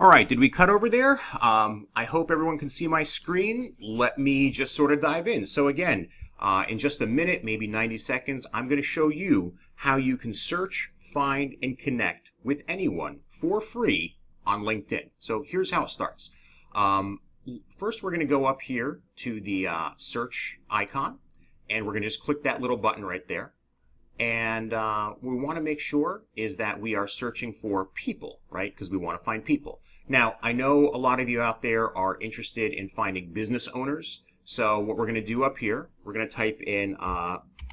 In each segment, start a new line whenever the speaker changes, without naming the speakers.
All right, did we cut over there? I hope everyone can see my screen. Let me just sort of dive in. So again, in just a minute, maybe 90 seconds, I'm going to show you how you can search, find, and connect with anyone for free on LinkedIn. So here's how it starts. First, we're going to go up here to the search icon, and we're going to just click that little button right there. And what we want to make sure is that we are searching for people, right? Because we want to find people. Now, I know a lot of you out there are interested in finding business owners. So what we're going to do up here, we're going to type in,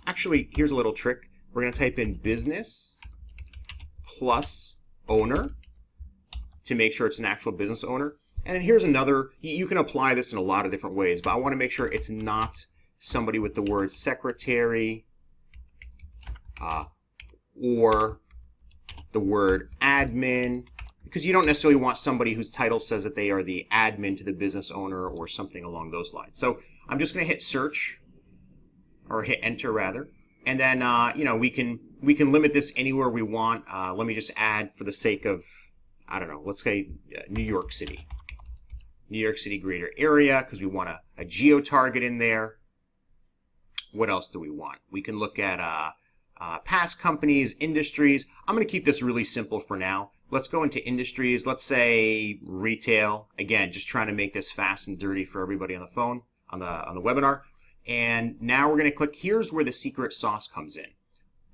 actually, here's a little trick. We're going to type in business plus owner to make sure it's an actual business owner. And then here's another, you can apply this in a lot of different ways, but I want to make sure it's not somebody with the word secretary, or the word admin, because you don't necessarily want somebody whose title says that they are the admin to the business owner or something along those lines. So I'm just going to hit search, or hit enter rather, and then you know, we can limit this anywhere we want. Let me just add, for the sake of, I don't know, let's say New York City greater area, because we want a geo target in there. What else do we want? We can look at past companies, industries. I'm going to keep this really simple for now. Let's go into industries. Let's say retail. Again, just trying to make this fast and dirty for everybody on the phone, on the webinar. And now we're going to click. Here's where the secret sauce comes in.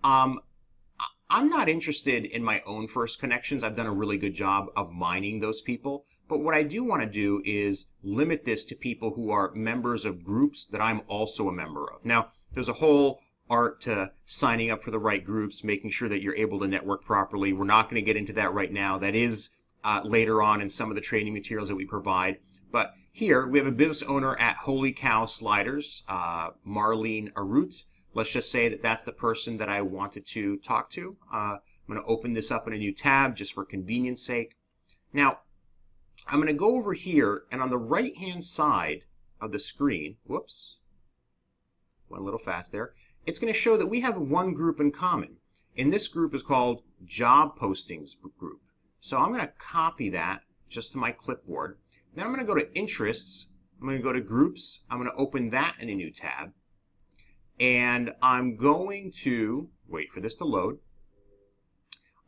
I'm not interested in my own first connections. I've done a really good job of mining those people. But what I do want to do is limit this to people who are members of groups that I'm also a member of. Now, there's a whole art to signing up for the right groups, making sure that you're able to network properly. We're not going to get into that right now. That is later on in some of the training materials that we provide. But here we have a business owner at Holy Cow Sliders, Marlene Arut. Let's just say that that's the person that I wanted to talk to. I'm going to open this up in a new tab just for convenience sake. Now, I'm going to go over here, and on the right-hand side of the screen, whoops, went a little fast there, it's going to show that we have one group in common. And this group is called Job Postings Group. So I'm going to copy that just to my clipboard. Then I'm going to go to Interests. I'm going to go to Groups. I'm going to open that in a new tab. And I'm going to, wait for this to load.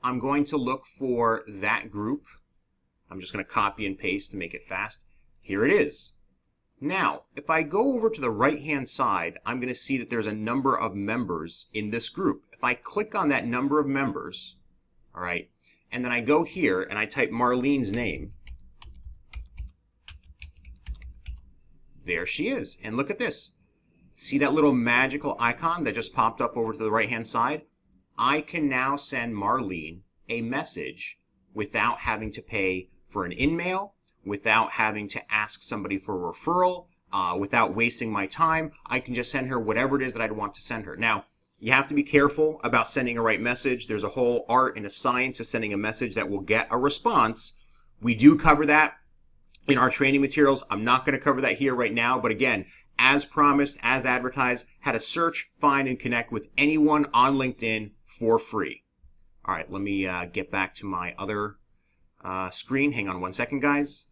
I'm going to look for that group. I'm just going to copy and paste to make it fast. Here it is. Now, if I go over to the right-hand side, I'm going to see that there's a number of members in this group. If I click on that number of members, all right, and then I go here and I type Marlene's name, there she is. And look at this. See that little magical icon that just popped up over to the right-hand side? I can now send Marlene a message without having to pay for an in-mail, without having to ask somebody for a referral, without wasting my time. I can just send her whatever it is that I'd want to send her. Now, you have to be careful about sending a right message. There's a whole art and a science to sending a message that will get a response. We do cover that in our training materials. I'm not going to cover that here right now, but again, as promised, as advertised, how to search, find, and connect with anyone on LinkedIn for free. All right, let me get back to my other screen. Hang on one second, guys.